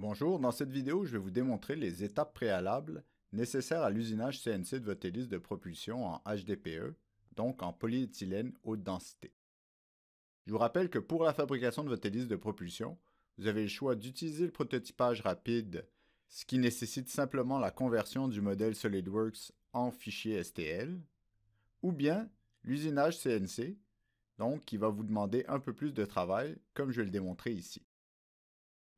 Bonjour, dans cette vidéo, je vais vous démontrer les étapes préalables nécessaires à l'usinage CNC de votre hélice de propulsion en HDPE, donc en polyéthylène haute densité. Je vous rappelle que pour la fabrication de votre hélice de propulsion, vous avez le choix d'utiliser le prototypage rapide, ce qui nécessite simplement la conversion du modèle SolidWorks en fichier STL, ou bien l'usinage CNC, donc qui va vous demander un peu plus de travail, comme je vais le démontrer ici.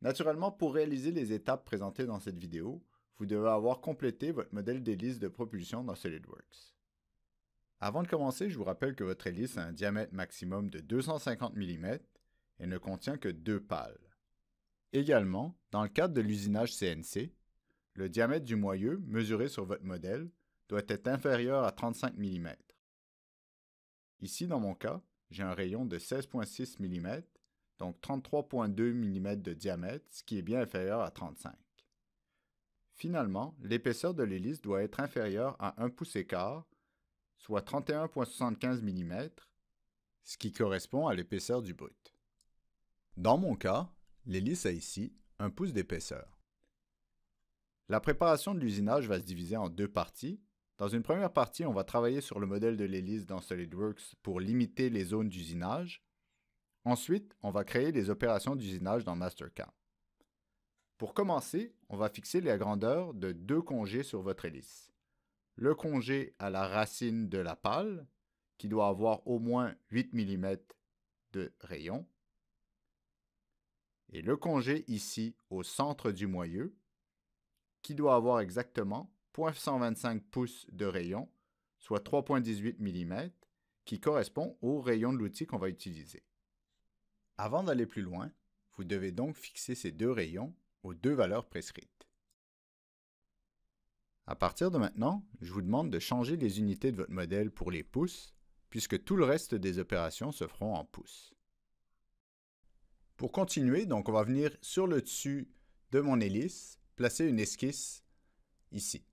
Naturellement, pour réaliser les étapes présentées dans cette vidéo, vous devez avoir complété votre modèle d'hélice de propulsion dans SolidWorks. Avant de commencer, je vous rappelle que votre hélice a un diamètre maximum de 250 mm et ne contient que 2 pales. Également, dans le cadre de l'usinage CNC, le diamètre du moyeu mesuré sur votre modèle doit être inférieur à 35 mm. Ici, dans mon cas, j'ai un rayon de 16,6 mm, donc 33,2 mm de diamètre, ce qui est bien inférieur à 35. Finalement, l'épaisseur de l'hélice doit être inférieure à 1 pouce et quart, soit 31,75 mm, ce qui correspond à l'épaisseur du brut. Dans mon cas, l'hélice a ici 1 pouce d'épaisseur. La préparation de l'usinage va se diviser en deux parties. Dans une première partie, on va travailler sur le modèle de l'hélice dans SolidWorks pour limiter les zones d'usinage. Ensuite, on va créer les opérations d'usinage dans Mastercam. Pour commencer, on va fixer la grandeur de deux congés sur votre hélice. Le congé à la racine de la pale, qui doit avoir au moins 8 mm de rayon, et le congé ici au centre du moyeu, qui doit avoir exactement 0,125 pouces de rayon, soit 3,18 mm, qui correspond au rayon de l'outil qu'on va utiliser. Avant d'aller plus loin, vous devez donc fixer ces deux rayons aux deux valeurs prescrites. À partir de maintenant, je vous demande de changer les unités de votre modèle pour les pouces, puisque tout le reste des opérations se feront en pouces. Pour continuer, donc on va venir sur le dessus de mon hélice, placer une esquisse ici.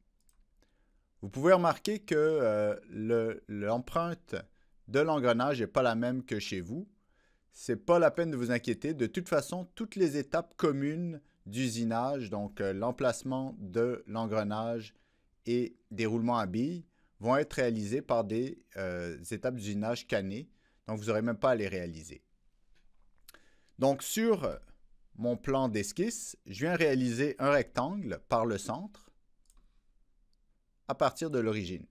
Vous pouvez remarquer que l'empreinte de l'engrenage n'est pas la même que chez vous. Ce n'est pas la peine de vous inquiéter. De toute façon, toutes les étapes communes d'usinage, donc l'emplacement de l'engrenage et des roulements à billes, vont être réalisées par des étapes d'usinage cannées. Donc, vous n'aurez même pas à les réaliser. Donc, sur mon plan d'esquisse, je viens réaliser un rectangle par le centre à partir de l'origine.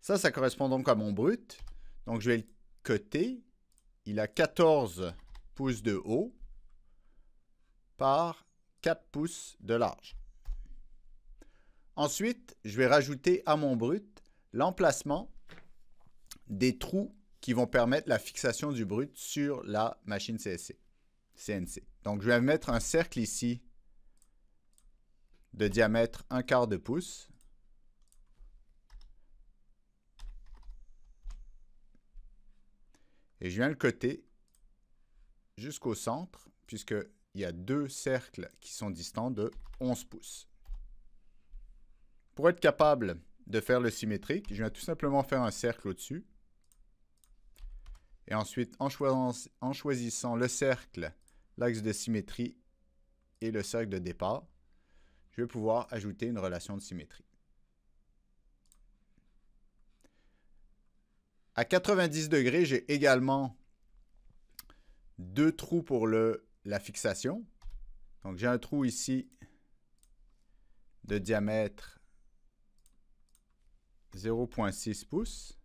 Ça correspond donc à mon brut. Donc, je vais le coter. Il a 14 pouces de haut par 4 pouces de large. Ensuite, je vais rajouter à mon brut l'emplacement des trous qui vont permettre la fixation du brut sur la machine CNC. Donc, je vais mettre un cercle ici de diamètre 1/4 de pouce. Et je viens le coter jusqu'au centre, puisqu'il y a deux cercles qui sont distants de 11 pouces. Pour être capable de faire le symétrique, je viens tout simplement faire un cercle au-dessus. Et ensuite, en choisissant le cercle, l'axe de symétrie et le cercle de départ, je vais pouvoir ajouter une relation de symétrie. À 90 degrés, j'ai également deux trous pour la fixation. Donc, j'ai un trou ici de diamètre 0,6 pouces.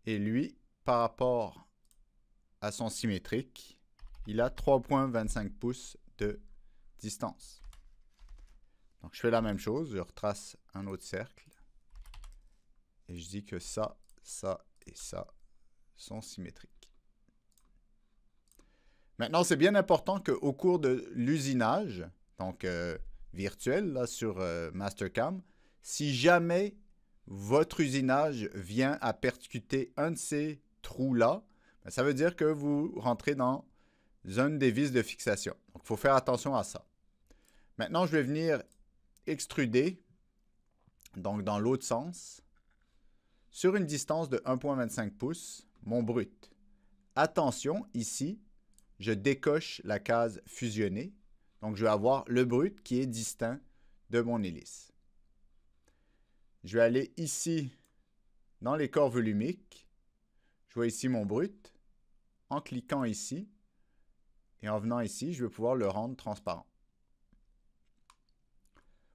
Et lui, par rapport à son symétrique, il a 3,25 pouces de distance. Donc, je fais la même chose. Je retrace un autre cercle. Et je dis que ça et ça sont symétriques. Maintenant, c'est bien important qu'au cours de l'usinage, donc virtuel là, sur Mastercam, si jamais votre usinage vient à percuter un de ces trous-là, ça veut dire que vous rentrez dans une des vis de fixation. Donc, il faut faire attention à ça. Maintenant, je vais venir extruder, donc dans l'autre sens, sur une distance de 1,25 pouces, mon brut. Attention, ici, je décoche la case fusionner. Donc, je vais avoir le brut qui est distinct de mon hélice. Je vais aller ici dans les corps volumiques. Je vois ici mon brut. En cliquant ici et en venant ici, je vais pouvoir le rendre transparent.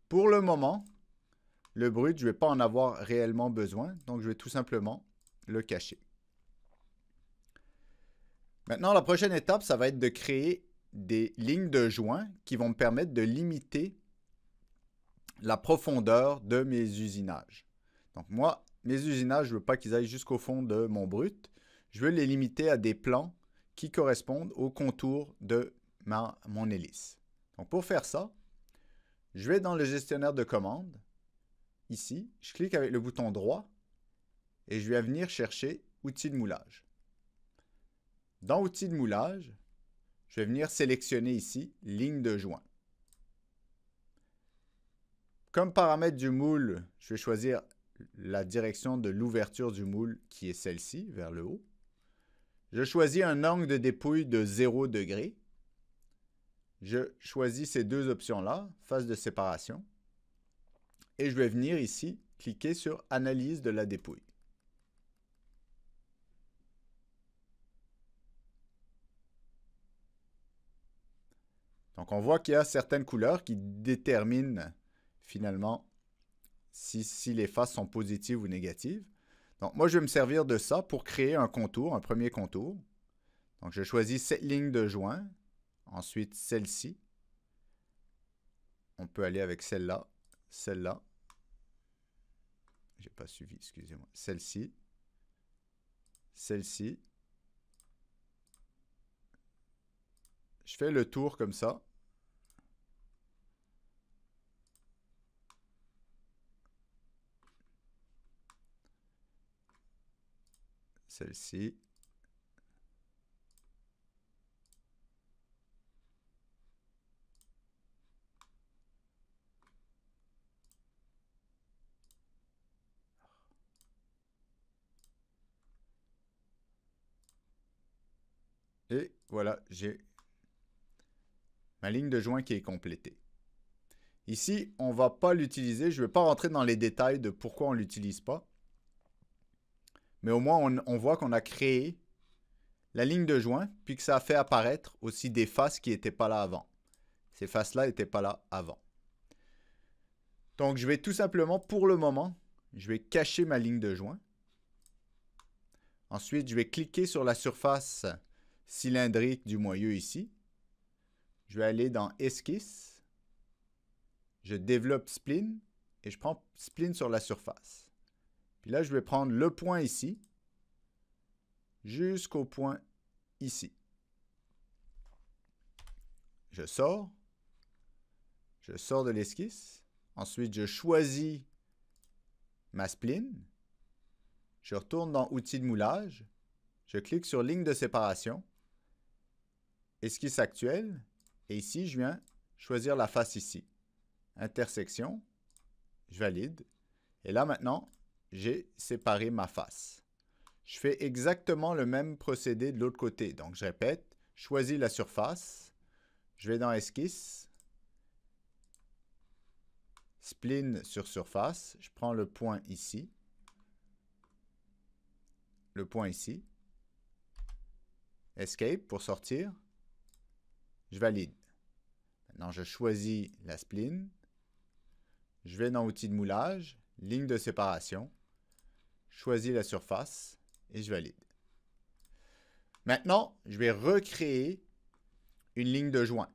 Pour le moment, le brut, je ne vais pas en avoir réellement besoin, donc je vais tout simplement le cacher. Maintenant, la prochaine étape, ça va être de créer des lignes de joint qui vont me permettre de limiter la profondeur de mes usinages. Donc moi, mes usinages, je ne veux pas qu'ils aillent jusqu'au fond de mon brut. Je veux les limiter à des plans qui correspondent au contour de mon hélice. Donc pour faire ça, je vais dans le gestionnaire de commandes. Ici, je clique avec le bouton droit et je vais venir chercher outils de moulage. Dans outils de moulage, je vais venir sélectionner ici ligne de joint. Comme paramètre du moule, je vais choisir la direction de l'ouverture du moule qui est celle-ci, vers le haut. Je choisis un angle de dépouille de 0 degré. Je choisis ces deux options-là, phase de séparation. Et je vais venir ici, cliquer sur Analyse de la dépouille. Donc on voit qu'il y a certaines couleurs qui déterminent finalement si les faces sont positives ou négatives. Donc moi je vais me servir de ça pour créer un contour, un premier contour. Donc je choisis cette ligne de joint, ensuite celle-ci. On peut aller avec celle-là, celle-là. J'ai pas suivi, excusez-moi. Celle-ci, celle-ci. Je fais le tour comme ça. Celle-ci. Et voilà, j'ai ma ligne de joint qui est complétée. Ici, on ne va pas l'utiliser. Je ne vais pas rentrer dans les détails de pourquoi on ne l'utilise pas. Mais au moins, on voit qu'on a créé la ligne de joint, puis que ça a fait apparaître aussi des faces qui n'étaient pas là avant. Ces faces-là n'étaient pas là avant. Donc, je vais tout simplement, pour le moment, je vais cacher ma ligne de joint. Ensuite, je vais cliquer sur la surface cylindrique du moyeu ici. Je vais aller dans Esquisse. Je développe Spline et je prends Spline sur la surface. Puis là, je vais prendre le point ici jusqu'au point ici. Je sors de l'esquisse. Ensuite, je choisis ma spline. Je retourne dans Outils de moulage. Je clique sur Ligne de séparation. Esquisse actuelle. Et ici, je viens choisir la face ici. Intersection. Je valide. Et là, maintenant, j'ai séparé ma face. Je fais exactement le même procédé de l'autre côté. Donc, je répète. Je choisis la surface. Je vais dans Esquisse. Spline sur surface. Je prends le point ici. Le point ici. Escape pour sortir. Je valide. Maintenant, je choisis la spline. Je vais dans Outils de moulage. Ligne de séparation. Je choisis la surface et je valide. Maintenant, je vais recréer une ligne de joint.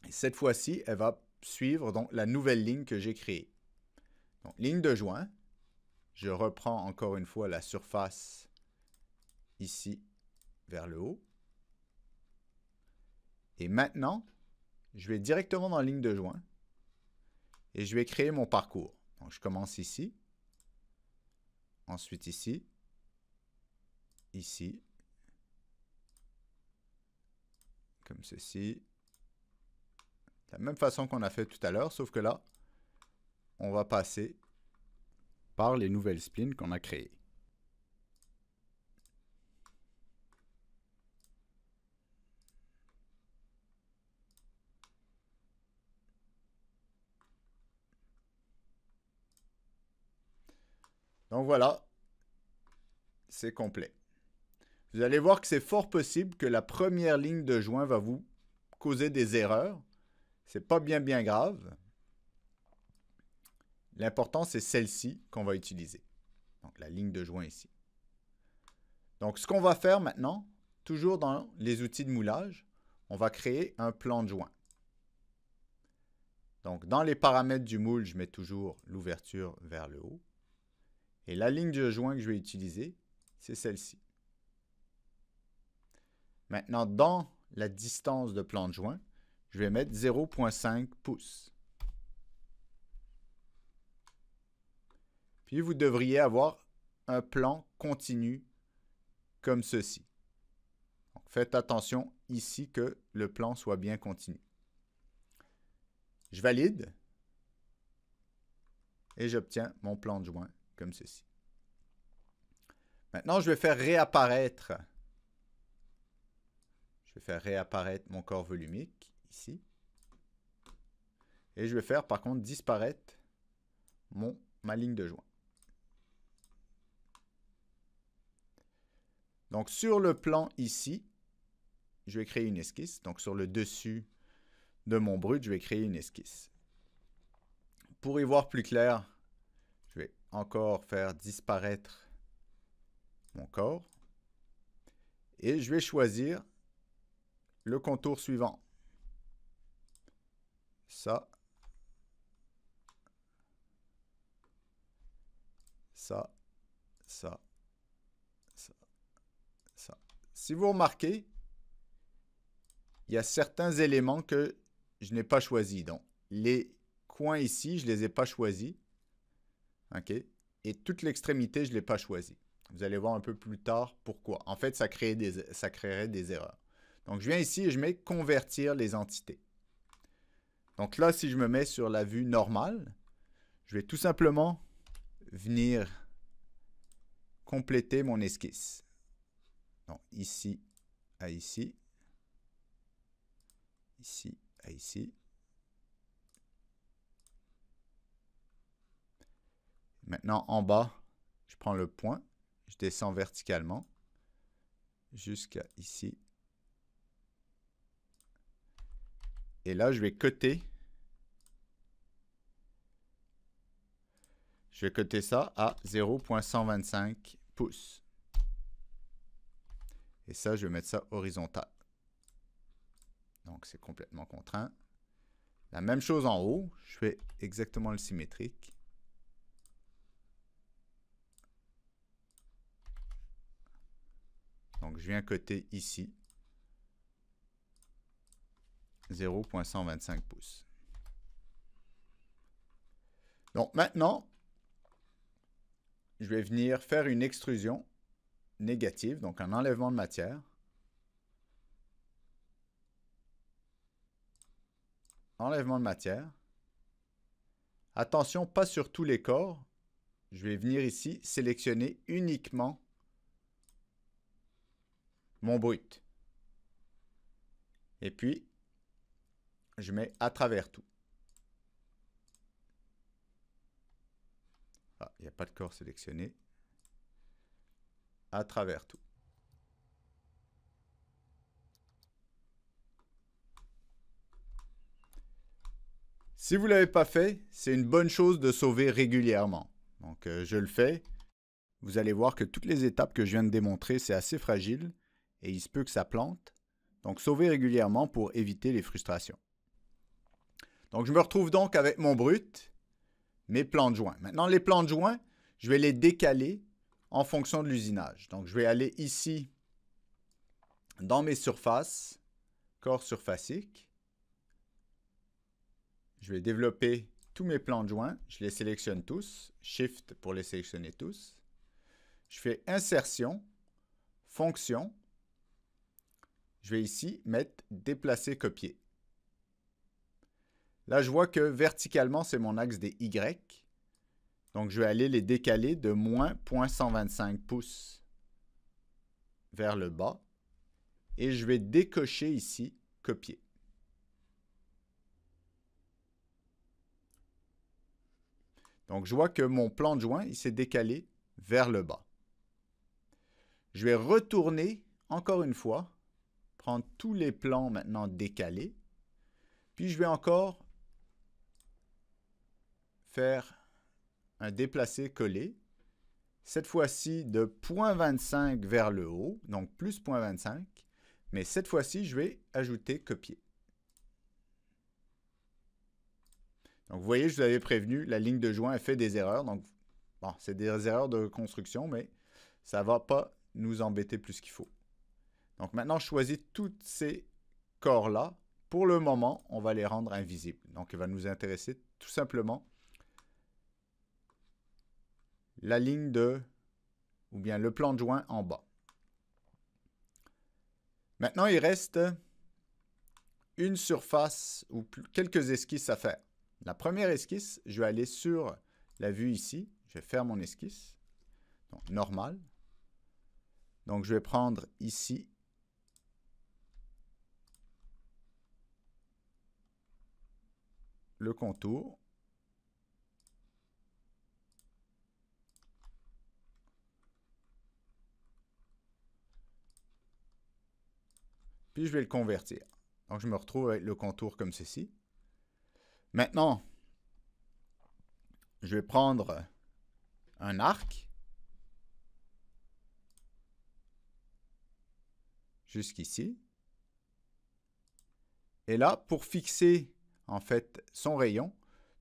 Et cette fois-ci, elle va suivre donc la nouvelle ligne que j'ai créée. Donc, ligne de joint. Je reprends encore une fois la surface ici vers le haut. Et maintenant, je vais directement dans la ligne de joint et je vais créer mon parcours. Donc, je commence ici, ensuite ici, ici, comme ceci. De la même façon qu'on a fait tout à l'heure, sauf que là, on va passer par les nouvelles splines qu'on a créées. Donc voilà, c'est complet. Vous allez voir que c'est fort possible que la première ligne de joint va vous causer des erreurs. C'est pas bien grave. L'important, c'est celle-ci qu'on va utiliser. Donc la ligne de joint ici. Donc ce qu'on va faire maintenant, toujours dans les outils de moulage, on va créer un plan de joint. Donc dans les paramètres du moule, je mets toujours l'ouverture vers le haut. Et la ligne de joint que je vais utiliser, c'est celle-ci. Maintenant, dans la distance de plan de joint, je vais mettre 0,5 pouces. Puis vous devriez avoir un plan continu comme ceci. Donc, faites attention ici que le plan soit bien continu. Je valide et j'obtiens mon plan de joint comme ceci. Maintenant, je vais faire réapparaître mon corps volumique ici. Et je vais faire par contre disparaître ma ligne de joint. Donc sur le plan ici, je vais créer une esquisse. Donc sur le dessus de mon brut, je vais créer une esquisse. Pour y voir plus clair, je vais encore faire disparaître mon corps. Et je vais choisir le contour suivant. Ça. Ça. Ça. Ça. Ça. Si vous remarquez, il y a certains éléments que je n'ai pas choisis. Donc, les coins ici, je ne les ai pas choisis. OK? Et toute l'extrémité, je ne l'ai pas choisi. Vous allez voir un peu plus tard pourquoi. En fait, ça créerait des erreurs. Donc, je viens ici et je mets « Convertir les entités ». Donc là, si je me mets sur la vue normale, je vais tout simplement venir compléter mon esquisse. Donc, ici à ici. Ici à ici. Maintenant, en bas, je prends le point. Je descends verticalement jusqu'à ici. Et là, je vais coter. Je vais coter ça à 0,125 pouces. Et ça, je vais mettre ça horizontal. Donc, c'est complètement contraint. La même chose en haut. Je fais exactement le symétrique. Donc, je viens coter ici 0,125 pouces. Donc, maintenant, je vais venir faire une extrusion négative, donc un enlèvement de matière. Enlèvement de matière. Attention, pas sur tous les corps. Je vais venir ici sélectionner uniquement mon brut. Et puis, je mets à travers tout. Ah, il n'y a pas de corps sélectionné. À travers tout. Si vous ne l'avez pas fait, c'est une bonne chose de sauver régulièrement. Donc, je le fais. Vous allez voir que toutes les étapes que je viens de démontrer, c'est assez fragile et il se peut que ça plante. Donc, sauvez régulièrement pour éviter les frustrations. Donc, je me retrouve donc avec mon brut, mes plans de joint. Maintenant, les plans de joint, je vais les décaler en fonction de l'usinage. Donc, je vais aller ici dans mes surfaces, corps surfacique. Je vais développer tous mes plans de joint. Je les sélectionne tous. Shift pour les sélectionner tous. Je fais insertion, fonction. Je vais ici mettre déplacer, copier. Là, je vois que verticalement, c'est mon axe des Y. Donc, je vais aller les décaler de moins 0,125 pouces vers le bas. Et je vais décocher ici, copier. Donc, je vois que mon plan de joint, il s'est décalé vers le bas. Je vais retourner encore une fois, prendre tous les plans maintenant décalés, puis je vais encore faire un déplacer-coller, cette fois-ci de 0,25 vers le haut, donc plus 0,25, mais cette fois-ci, je vais ajouter copier. Donc, vous voyez, je vous avais prévenu, la ligne de joint a fait des erreurs. Donc, bon, c'est des erreurs de construction, mais ça ne va pas nous embêter plus qu'il faut. Donc, maintenant, je choisis tous ces corps-là. Pour le moment, on va les rendre invisibles. Donc, il va nous intéresser tout simplement la ligne de, ou bien le plan de joint en bas. Maintenant, il reste une surface ou quelques esquisses à faire. La première esquisse, je vais aller sur la vue ici. Je vais faire mon esquisse. Donc, normal. Donc, je vais prendre ici le contour. Puis, je vais le convertir. Donc, je me retrouve avec le contour comme ceci. Maintenant, je vais prendre un arc jusqu'ici. Et là, pour fixer en fait son rayon,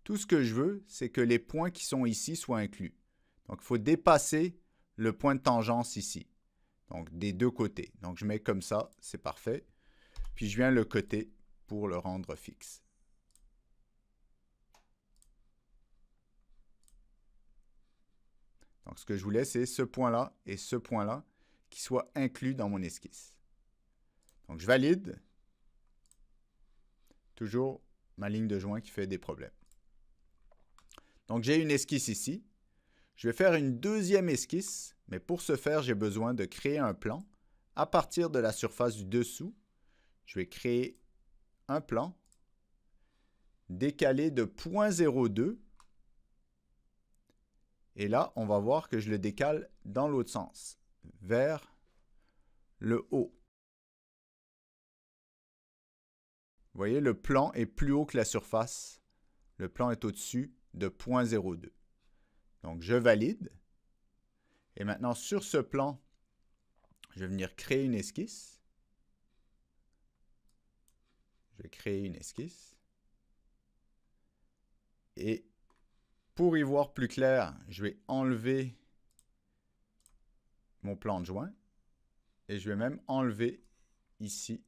tout ce que je veux, c'est que les points qui sont ici soient inclus. Donc, il faut dépasser le point de tangence ici. Donc, des deux côtés. Donc, je mets comme ça, c'est parfait. Puis, je viens le coter pour le rendre fixe. Donc, ce que je voulais, c'est ce point-là et ce point-là qui soient inclus dans mon esquisse. Donc, je valide. Toujours ma ligne de joint qui fait des problèmes. Donc, j'ai une esquisse ici. Je vais faire une deuxième esquisse, mais pour ce faire, j'ai besoin de créer un plan. À partir de la surface du dessous, je vais créer un plan décalé de 0,02. Et là, on va voir que je le décale dans l'autre sens, vers le haut. Vous voyez, le plan est plus haut que la surface. Le plan est au-dessus de 0,02. Donc, je valide. Et maintenant, sur ce plan, je vais venir créer une esquisse. Je vais créer une esquisse. Et pour y voir plus clair, je vais enlever mon plan de joint. Et je vais même enlever ici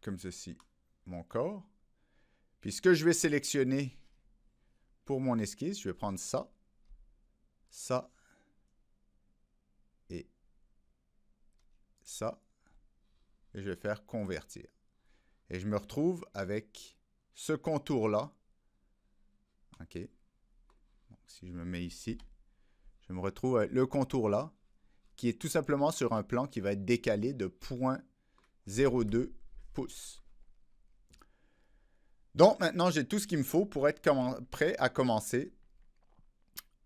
comme ceci, mon corps. Puis ce que je vais sélectionner pour mon esquisse, je vais prendre ça, ça et ça. Et je vais faire convertir. Et je me retrouve avec ce contour-là. OK. Donc, si je me mets ici, je me retrouve avec le contour-là, qui est tout simplement sur un plan qui va être décalé de 0,02 pouces. Donc, maintenant, j'ai tout ce qu'il me faut pour être prêt à commencer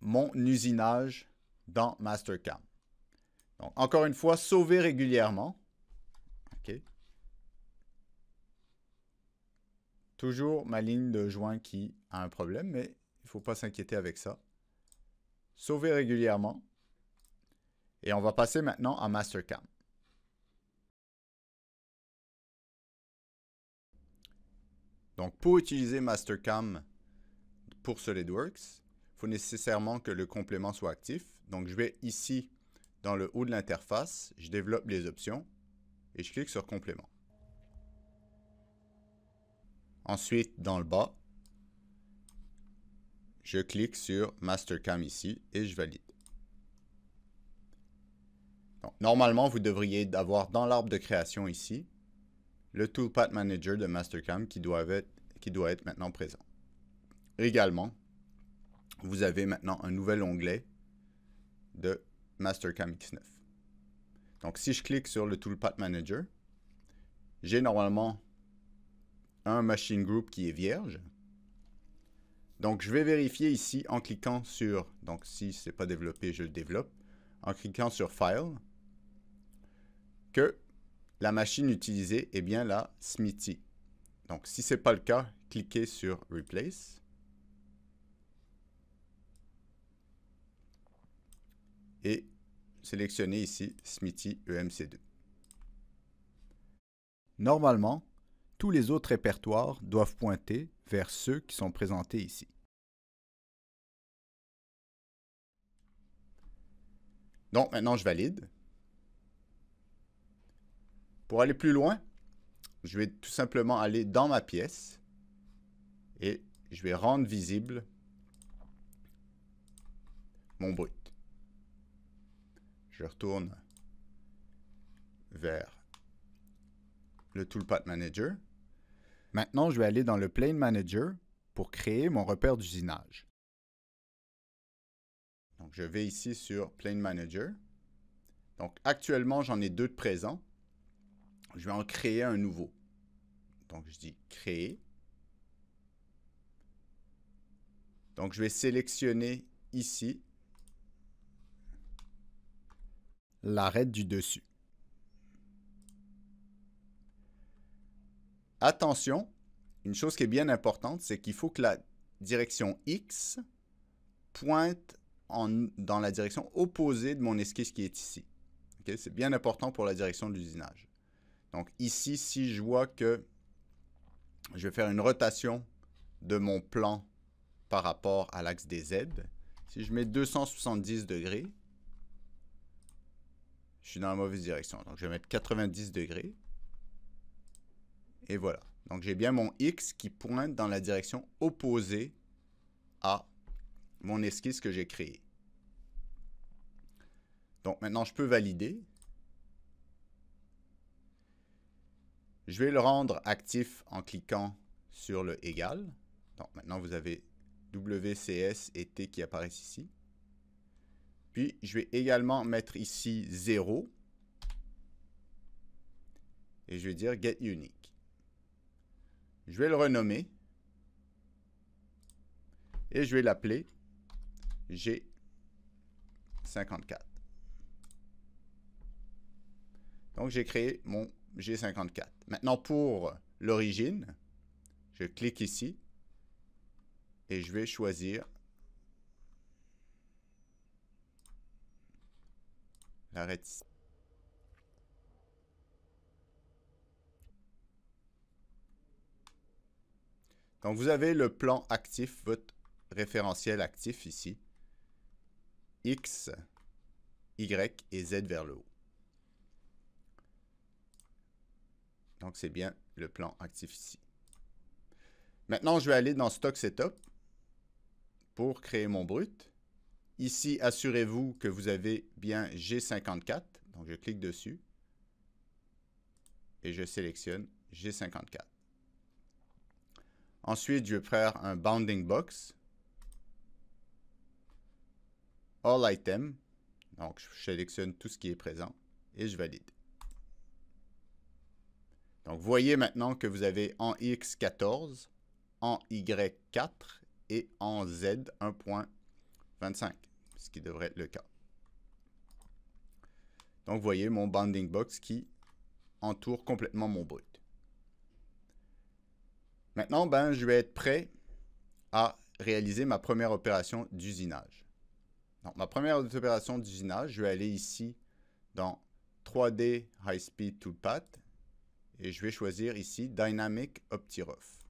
mon usinage dans Mastercam. Donc, encore une fois, sauver régulièrement. OK. Toujours ma ligne de joint qui a un problème, mais il ne faut pas s'inquiéter avec ça. Sauver régulièrement. Et on va passer maintenant à Mastercam. Donc, pour utiliser Mastercam pour SolidWorks, il faut nécessairement que le complément soit actif. Donc, je vais ici, dans le haut de l'interface, je développe les options et je clique sur complément. Ensuite, dans le bas, je clique sur Mastercam ici et je valide. Donc, normalement, vous devriez avoir dans l'arbre de création ici le Toolpath Manager de Mastercam qui doit être maintenant présent. Également, vous avez maintenant un nouvel onglet de Mastercam X9. Donc, si je clique sur le Toolpath Manager, j'ai normalement un machine group qui est vierge. Donc, je vais vérifier ici en cliquant sur, donc si ce n'est pas développé, je le développe, en cliquant sur File, que la machine utilisée est bien la Smithy. Donc, si ce n'est pas le cas, cliquez sur Replace. Et sélectionnez ici Smithy EMC2. Normalement, tous les autres répertoires doivent pointer vers ceux qui sont présentés ici. Donc, maintenant, je valide. Pour aller plus loin, je vais tout simplement aller dans ma pièce et je vais rendre visible mon brut. Je retourne vers le Toolpath Manager. Maintenant, je vais aller dans le Plane Manager pour créer mon repère d'usinage. Donc, je vais ici sur Plane Manager. Donc, actuellement, j'en ai 2 de présents. Je vais en créer un nouveau. Donc, je dis Créer. Donc, je vais sélectionner ici l'arête du dessus. Attention, une chose qui est bien importante, c'est qu'il faut que la direction X pointe dans la direction opposée de mon esquisse qui est ici. Okay? C'est bien important pour la direction de l'usinage. Donc ici, si je vois que je vais faire une rotation de mon plan par rapport à l'axe des Z, si je mets 270 degrés, je suis dans la mauvaise direction. Donc je vais mettre 90 degrés. Et voilà. Donc, j'ai bien mon X qui pointe dans la direction opposée à mon esquisse que j'ai créée. Donc, maintenant, je peux valider. Je vais le rendre actif en cliquant sur le égal. Donc, maintenant, vous avez WCS et T qui apparaissent ici. Puis, je vais également mettre ici 0. Et je vais dire Get Unique. Je vais le renommer et je vais l'appeler G54. Donc, j'ai créé mon G54. Maintenant, pour l'origine, je clique ici et je vais choisir l'arête ici. Donc, vous avez le plan actif, votre référentiel actif ici. X, Y et Z vers le haut. Donc, c'est bien le plan actif ici. Maintenant, je vais aller dans Stock Setup pour créer mon brut. Ici, assurez-vous que vous avez bien G54. Donc, je clique dessus et je sélectionne G54. Ensuite, je vais faire un bounding box. All item. Donc, je sélectionne tout ce qui est présent et je valide. Donc, vous voyez maintenant que vous avez en X 14, en Y 4 et en Z 1.25, ce qui devrait être le cas. Donc, vous voyez mon bounding box qui entoure complètement mon brut. Maintenant, je vais être prêt à réaliser ma première opération d'usinage. Donc, ma première opération d'usinage, je vais aller ici dans 3D High Speed Toolpath et je vais choisir ici Dynamic OptiRough.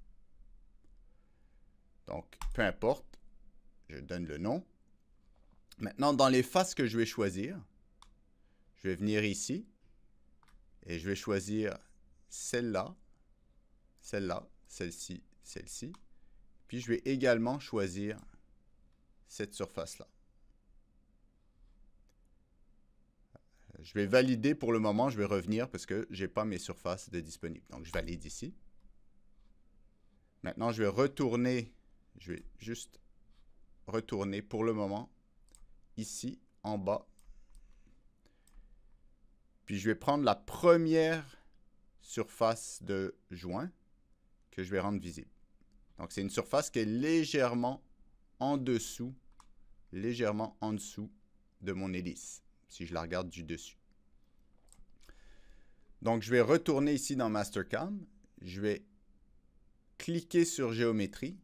Donc, peu importe, je donne le nom. Maintenant, dans les faces que je vais choisir, je vais venir ici et je vais choisir celle-là, celle-là, celle-ci, celle-ci. Puis, je vais également choisir cette surface-là. Je vais valider pour le moment, je vais revenir parce que je n'ai pas mes surfaces de disponibles. Donc, je valide ici. Maintenant, je vais retourner, je vais juste retourner pour le moment ici en bas. Puis, je vais prendre la première surface de joint que je vais rendre visible. Donc, c'est une surface qui est légèrement en dessous de mon hélice, si je la regarde du dessus. Donc, je vais retourner ici dans Mastercam. Je vais cliquer sur Géométrie.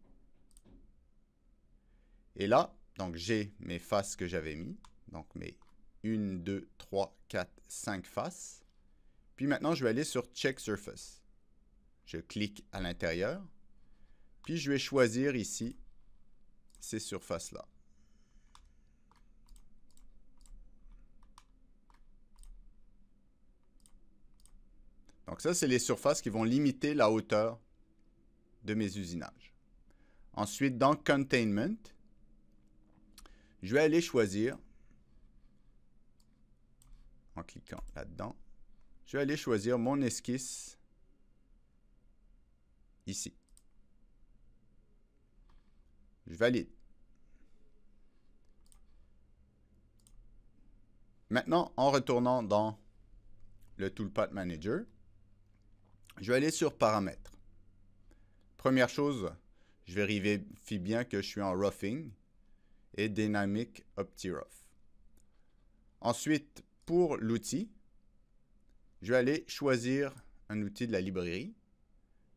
Et là, donc j'ai mes faces que j'avais mis. Donc, mes 1, 2, 3, 4, 5 faces. Puis maintenant, je vais aller sur Check Surface. Je clique à l'intérieur. Puis, je vais choisir ici ces surfaces-là. Donc ça, c'est les surfaces qui vont limiter la hauteur de mes usinages. Ensuite, dans Containment, je vais aller choisir, en cliquant là-dedans, je vais aller choisir mon esquisse ici. Je valide. Maintenant, en retournant dans le Toolpath Manager, je vais aller sur Paramètres. Première chose, je vérifie bien que je suis en Roughing et Dynamic OptiRough. Ensuite, pour l'outil, je vais aller choisir un outil de la librairie.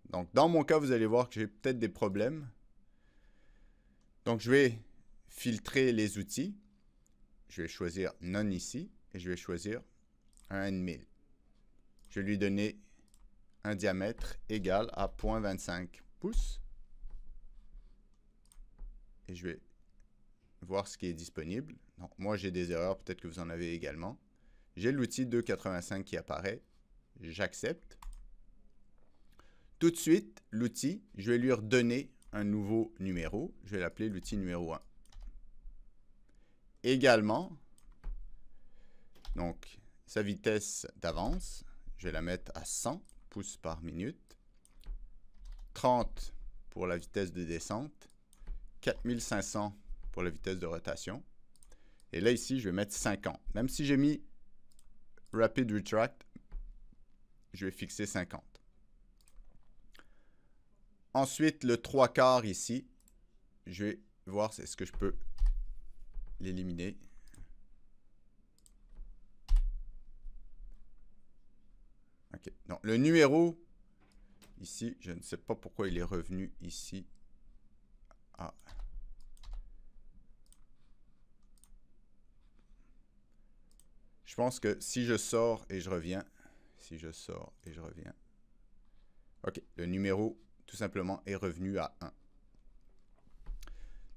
Donc, dans mon cas, vous allez voir que j'ai peut-être des problèmes. Donc, je vais filtrer les outils. Je vais choisir None ici et je vais choisir un N1000. Je vais lui donner un diamètre égal à 0.25 pouces. Et je vais voir ce qui est disponible. Donc, moi, j'ai des erreurs, peut-être que vous en avez également. J'ai l'outil 2.85 qui apparaît. J'accepte. Tout de suite, l'outil, je vais lui redonner un nouveau numéro. Je vais l'appeler l'outil numéro 1. Également, donc, sa vitesse d'avance, je vais la mettre à 100 pouces par minute. 30 pour la vitesse de descente. 4500 pour la vitesse de rotation. Et là, ici, je vais mettre 50. Même si j'ai mis Rapid Retract, je vais fixer 50. Ensuite, le 3/4 ici, je vais voir est-ce que je peux l'éliminer. OK. Donc, le numéro, ici, je ne sais pas pourquoi il est revenu ici. Ah. Je pense que si je sors et je reviens, OK, le numéro, tout simplement, est revenu à 1.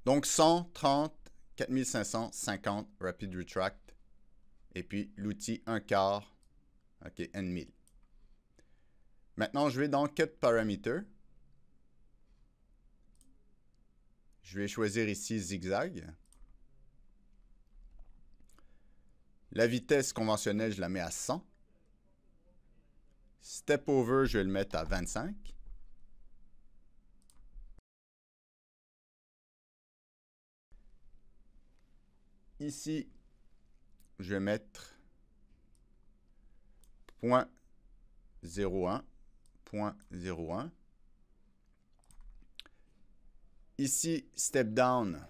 Donc, 130, 4500, 50, Rapid Retract, et puis l'outil 1/4, OK, N1000. Maintenant, je vais dans Cut Parameter. Je vais choisir ici Zigzag. La vitesse conventionnelle, je la mets à 100. Step Over, je vais le mettre à 25. Ici, je vais mettre 0.01. 0.01. Ici, Step Down,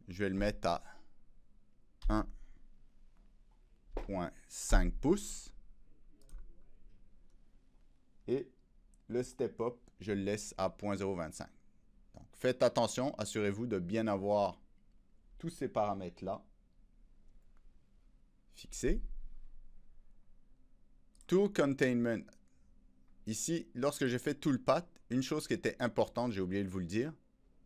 je vais le mettre à 1.5 pouces. Et le Step Up, je le laisse à 0.025. Donc, faites attention, assurez-vous de bien avoir tous ces paramètres-là fixés. Tool Containment. Ici, lorsque j'ai fait Toolpath, une chose qui était importante, j'ai oublié de vous le dire,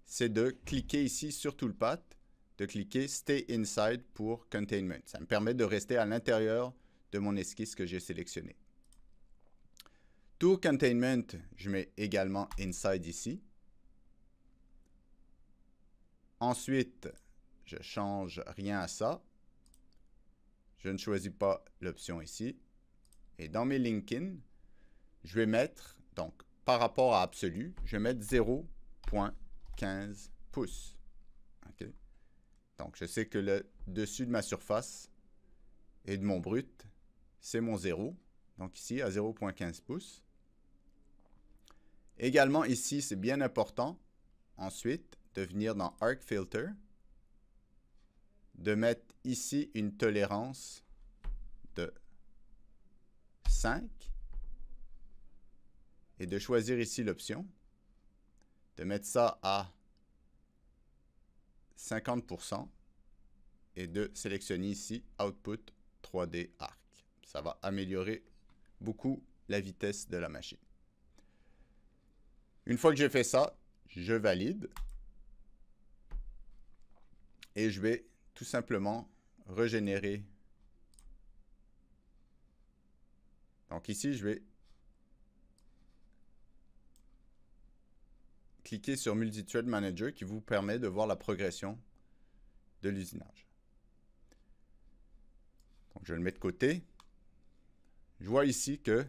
c'est de cliquer ici sur Toolpath, de cliquer Stay Inside pour Containment. Ça me permet de rester à l'intérieur de mon esquisse que j'ai sélectionné. Tool Containment, je mets également Inside ici. Ensuite, je ne change rien à ça. Je ne choisis pas l'option ici. Et dans mes Linkin, je vais mettre, donc par rapport à absolu, je vais mettre 0.15 pouces. Okay. Donc, je sais que le dessus de ma surface et de mon brut, c'est mon 0. Donc ici, à 0.15 pouces. Également ici, c'est bien important, ensuite, de venir dans Arc Filter, de mettre ici une tolérance de 5 et de choisir ici l'option, de mettre ça à 50% et de sélectionner ici Output 3D Arc. Ça va améliorer beaucoup la vitesse de la machine. Une fois que j'ai fait ça, je valide et je vais tout simplement régénérer. Donc ici, je vais cliquer sur Multithread Manager qui vous permet de voir la progression de l'usinage. Donc je le mets de côté. Je vois ici que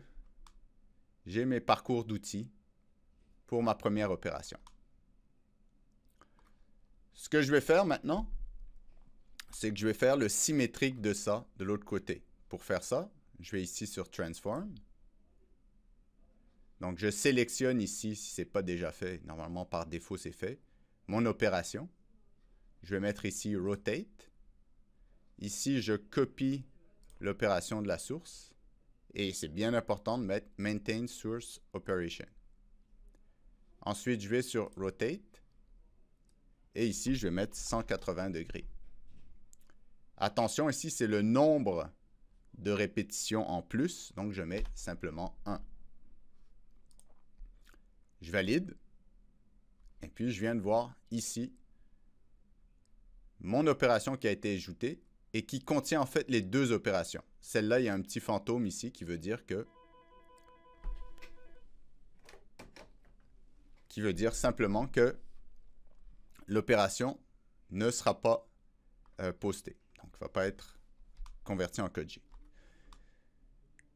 j'ai mes parcours d'outils pour ma première opération. Ce que je vais faire maintenant, c'est que je vais faire le symétrique de ça de l'autre côté. Pour faire ça, je vais ici sur Transform. Donc, je sélectionne ici, si ce n'est pas déjà fait, normalement par défaut c'est fait, mon opération. Je vais mettre ici Rotate. Ici, je copie l'opération de la source. Et c'est bien important de mettre Maintain Source Operation. Ensuite, je vais sur Rotate. Et ici, je vais mettre 180 degrés. Attention, ici, c'est le nombre de répétitions en plus. Donc, je mets simplement 1. Je valide. Et puis, je viens de voir ici mon opération qui a été ajoutée et qui contient en fait les deux opérations. Celle-là, il y a un petit fantôme ici qui veut dire que... qui veut dire simplement que l'opération ne sera pas postée. Donc, il ne va pas être converti en code G.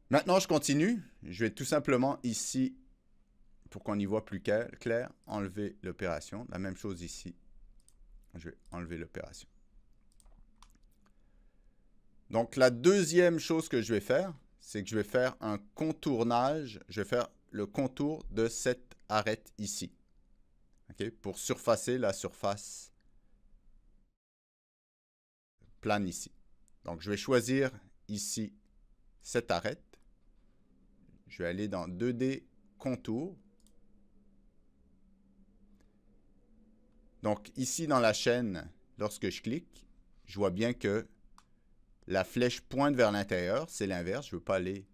Maintenant, je continue. Je vais tout simplement ici, pour qu'on y voit plus clair, enlever l'opération. La même chose ici. Je vais enlever l'opération. Donc, la deuxième chose que je vais faire, c'est que je vais faire un contournage. Je vais faire le contour de cette arête ici. Okay? Pour surfacer la surface plane ici. Donc, je vais choisir ici cette arête. Je vais aller dans 2D contour. Donc, ici dans la chaîne, lorsque je clique, je vois bien que la flèche pointe vers l'intérieur. C'est l'inverse. Je veux pas aller...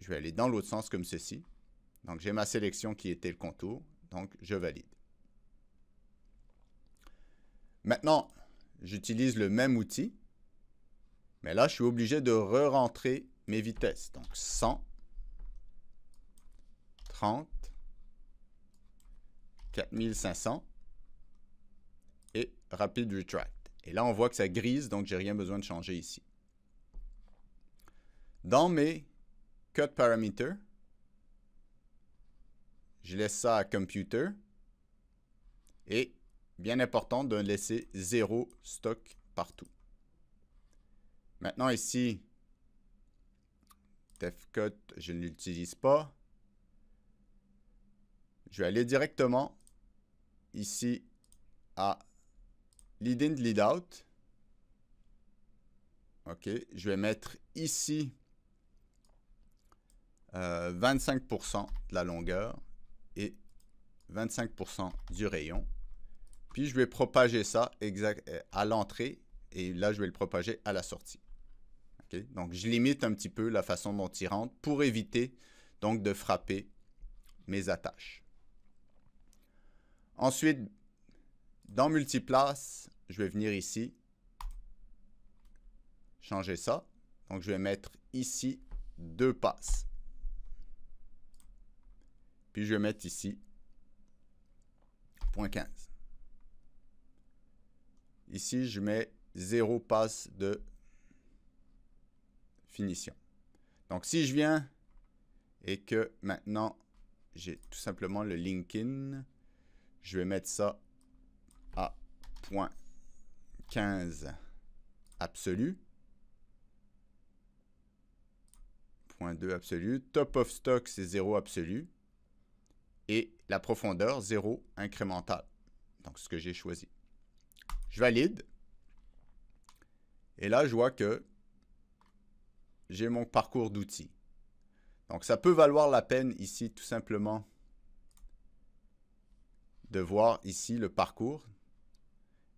Je vais aller dans l'autre sens comme ceci. Donc, j'ai ma sélection qui était le contour. Donc, je valide. Maintenant, j'utilise le même outil. Mais là, je suis obligé de re-rentrer mes vitesses. Donc, 100, 30, 4500 et Rapid Retract. Et là, on voit que ça grise, donc j'ai rien besoin de changer ici. Dans mes Cut Parameters, je laisse ça à Computer. Et, bien important, de laisser 0 stock partout. Maintenant, ici, DefCut, je ne l'utilise pas. Je vais aller directement ici à Lead In, Lead Out. OK. Je vais mettre ici 25% de la longueur et 25% du rayon. Puis, je vais propager ça à l'entrée et là, je vais le propager à la sortie. Okay? Donc, je limite un petit peu la façon dont il rentre pour éviter donc de frapper mes attaches. Ensuite, dans Multiplace, je vais venir ici, changer ça. Donc, je vais mettre ici 2 passes. Puis, je vais mettre ici 0.15. Ici, je mets 0 passe de finition. Donc, si je viens et que maintenant, j'ai tout simplement le link-in, je vais mettre ça à 0.15 absolu. 0.2 absolu. Top of stock, c'est 0 absolu. et la profondeur 0 incrémentale. Donc, ce que j'ai choisi. Je valide. Et là, je vois que j'ai mon parcours d'outils. Donc, ça peut valoir la peine ici, tout simplement, de voir ici le parcours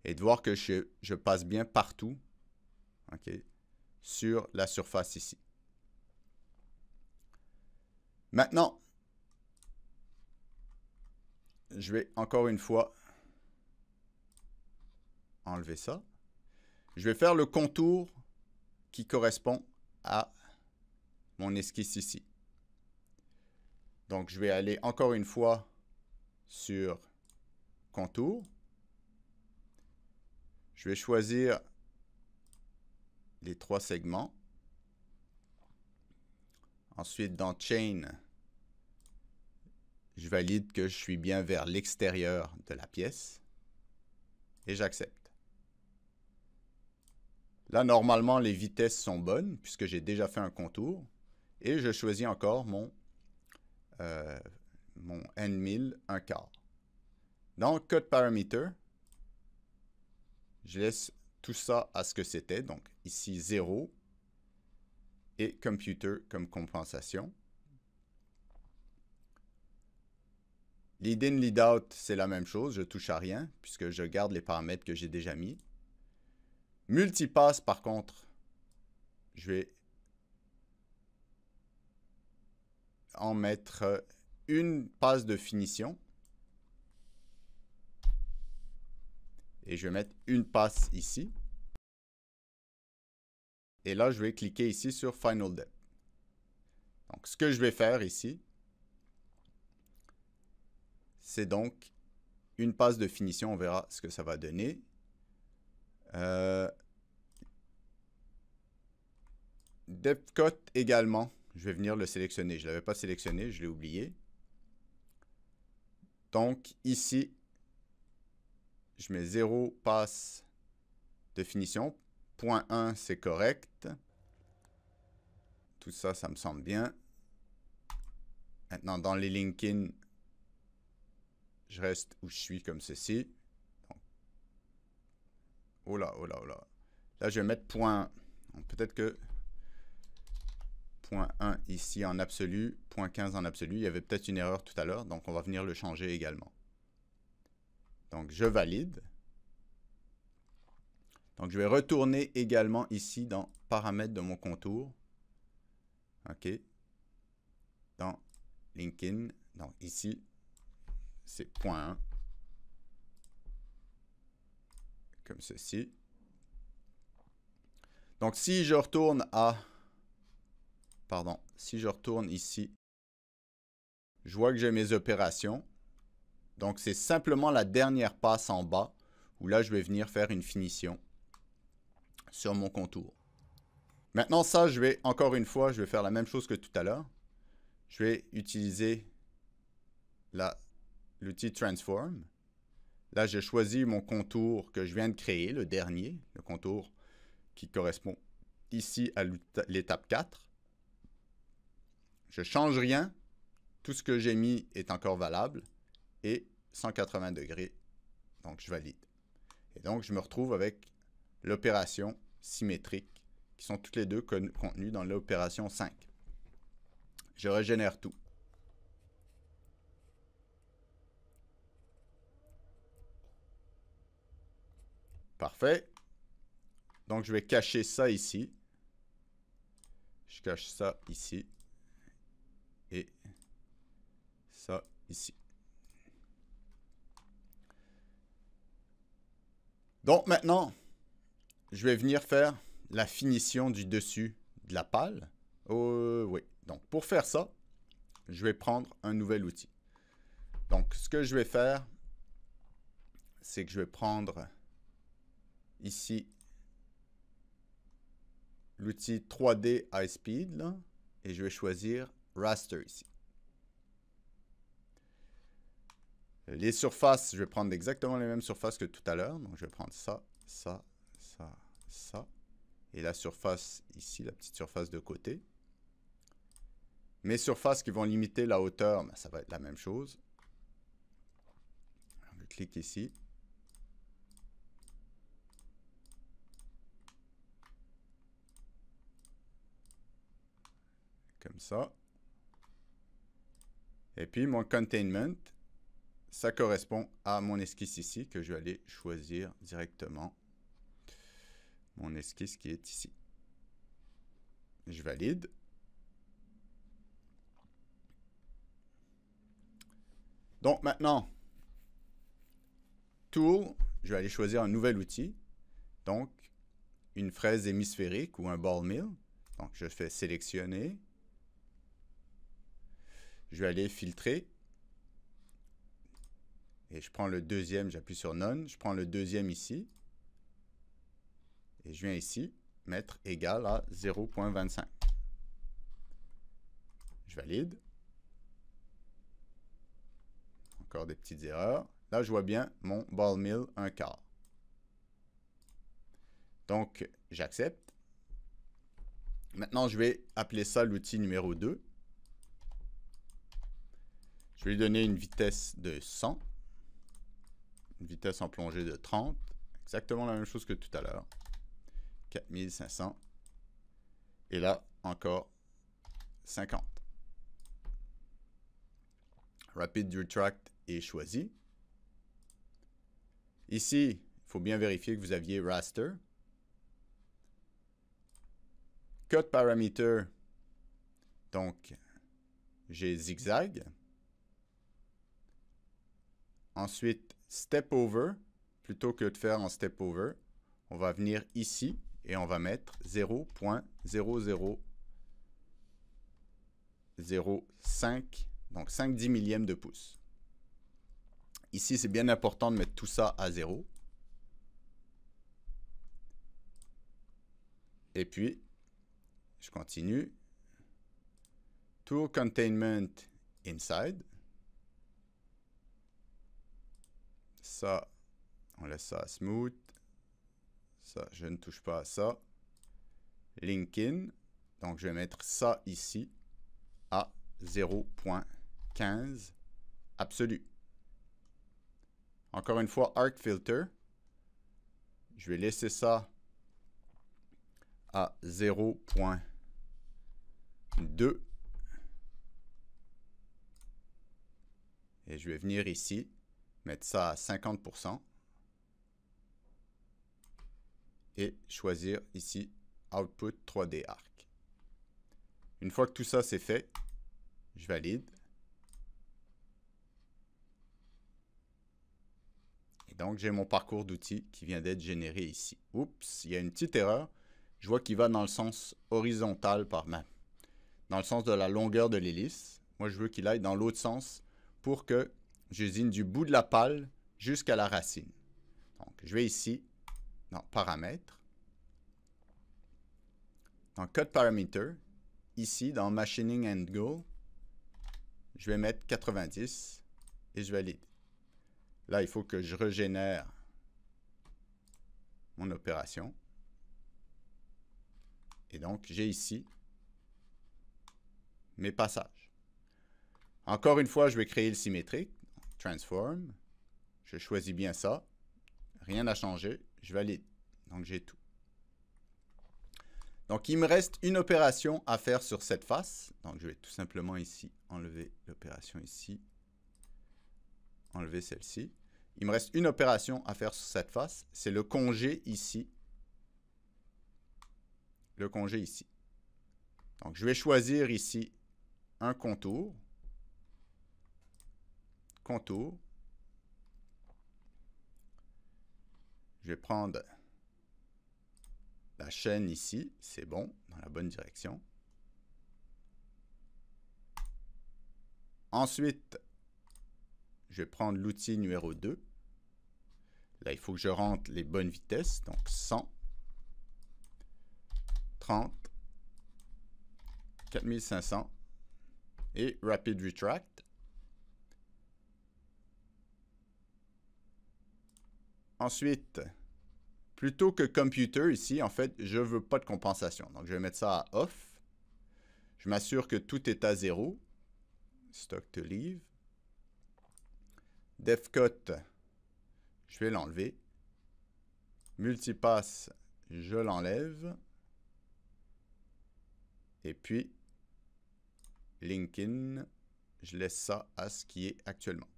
et de voir que je passe bien partout, okay, sur la surface ici. Maintenant, je vais encore une fois enlever ça. Je vais faire le contour qui correspond à mon esquisse ici. Donc, je vais aller encore une fois sur contour. Je vais choisir les 3 segments. Ensuite, dans Chain, je valide que je suis bien vers l'extérieur de la pièce. Et j'accepte. Là, normalement, les vitesses sont bonnes puisque j'ai déjà fait un contour. Et je choisis encore mon N1000 1/4. Dans Code Parameter, je laisse tout ça à ce que c'était. Donc ici 0 et Computer comme compensation. Lead in, lead out, c'est la même chose. Je ne touche à rien puisque je garde les paramètres que j'ai déjà mis. Multipass, par contre, je vais en mettre une passe de finition. Et je vais mettre une passe ici. Et là, je vais cliquer ici sur Final Depth. Donc, ce que je vais faire ici, c'est donc une passe de finition. On verra ce que ça va donner. Depth Cut également. Je vais venir le sélectionner. Je ne l'avais pas sélectionné, je l'ai oublié. Donc, ici, je mets 0 passe de finition. 0.1, c'est correct. Tout ça, ça me semble bien. Maintenant, dans les link-in, je reste où je suis comme ceci. Donc, oh là, oh là, oh là. Là, je vais mettre point. Peut-être que 0.1 ici en absolu, 0.15 en absolu. Il y avait peut-être une erreur tout à l'heure, donc on va venir le changer également. Donc, je valide. Donc, je vais retourner également ici dans paramètres de mon contour. OK. Dans link-in. Donc, ici, c'est 0.1. Comme ceci. Donc, si je retourne à... Pardon. Si je retourne ici, je vois que j'ai mes opérations. Donc, c'est simplement la dernière passe en bas où là, je vais venir faire une finition sur mon contour. Maintenant, ça, je vais, encore une fois, je vais faire la même chose que tout à l'heure. Je vais utiliser l'outil Transform. Là, j'ai choisi mon contour que je viens de créer, le dernier, le contour qui correspond ici à l'étape 4. Je ne change rien. Tout ce que j'ai mis est encore valable. Et 180 degrés. Donc, je valide. Et donc, je me retrouve avec l'opération symétrique qui sont toutes les deux contenues dans l'opération 5. Je régénère tout. Parfait. Donc, je vais cacher ça ici. Je cache ça ici. Et ça ici. Donc, maintenant, je vais venir faire la finition du dessus de la pale. Oui. Donc, pour faire ça, je vais prendre un nouvel outil. Donc, ce que je vais faire, c'est que je vais prendre ici l'outil 3D High Speed, là, et je vais choisir Raster ici. Les surfaces, je vais prendre exactement les mêmes surfaces que tout à l'heure. Donc, je vais prendre ça, ça, ça, ça. Et la surface ici, la petite surface de côté. Mes surfaces qui vont limiter la hauteur, ben, ça va être la même chose. Je clique ici. Comme ça. Et puis mon containment, ça correspond à mon esquisse ici que je vais aller choisir directement. Mon esquisse qui est ici. Je valide. Donc maintenant, Tool, je vais aller choisir un nouvel outil. Donc, une fraise hémisphérique ou un ball mill. Donc, je fais sélectionner. Je vais aller filtrer. Et je prends le deuxième, j'appuie sur None. Je prends le deuxième ici. Et je viens ici, mettre égal à 0.25. Je valide. Encore des petites erreurs. Là, je vois bien mon ball mill 1/4. Donc, j'accepte. Maintenant, je vais appeler ça l'outil numéro 2. Je vais lui donner une vitesse de 100. Une vitesse en plongée de 30. Exactement la même chose que tout à l'heure. 4500. Et là, encore 50. Rapid Retract est choisi. Ici, il faut bien vérifier que vous aviez raster. Cut parameter. Donc, j'ai zigzag. Ensuite, step over. Plutôt que de faire en step over, on va venir ici et on va mettre 0.0005, donc 5/10 millième de pouce. Ici, c'est bien important de mettre tout ça à 0. Et puis, je continue. Tool Containment Inside. Ça, on laisse ça à smooth. Ça, je ne touche pas à ça. Link in. Donc, je vais mettre ça ici à 0.15 absolu. Encore une fois, Arc Filter. Je vais laisser ça à 0.2. Et je vais venir ici, mettre ça à 50%. Et choisir ici Output 3D Arc. Une fois que tout ça c'est fait, je valide. Et donc j'ai mon parcours d'outils qui vient d'être généré ici. Oups, il y a une petite erreur. Je vois qu'il va dans le sens horizontal dans le sens de la longueur de l'hélice. Moi je veux qu'il aille dans l'autre sens pour que j'usine du bout de la pale jusqu'à la racine. Donc je vais ici dans Paramètres. Dans Cut Parameter, ici dans Machining Angle, je vais mettre 90 et je valide. Là, il faut que je régénère mon opération. Et donc, j'ai ici mes passages. Encore une fois, je vais créer le symétrique. Transform. Je choisis bien ça. Rien n'a changé. Je valide. Donc, j'ai tout. Donc, il me reste une opération à faire sur cette face. Donc, je vais tout simplement ici enlever l'opération ici. Enlever celle-ci. Il me reste une opération à faire sur cette face. C'est le congé ici. Le congé ici. Donc, je vais choisir ici un contour. Contour. Je vais prendre la chaîne ici, c'est bon, dans la bonne direction. Ensuite, je vais prendre l'outil numéro 2. Là, il faut que je rentre les bonnes vitesses, donc 100, 30, 4500 et Rapid Retract. Ensuite, plutôt que Computer ici, en fait, je ne veux pas de compensation. Donc, je vais mettre ça à Off. Je m'assure que tout est à 0. Stock to leave. Def cut, je vais l'enlever. Multipass, je l'enlève. Et puis, Linkin, je laisse ça à ce qui est actuellement.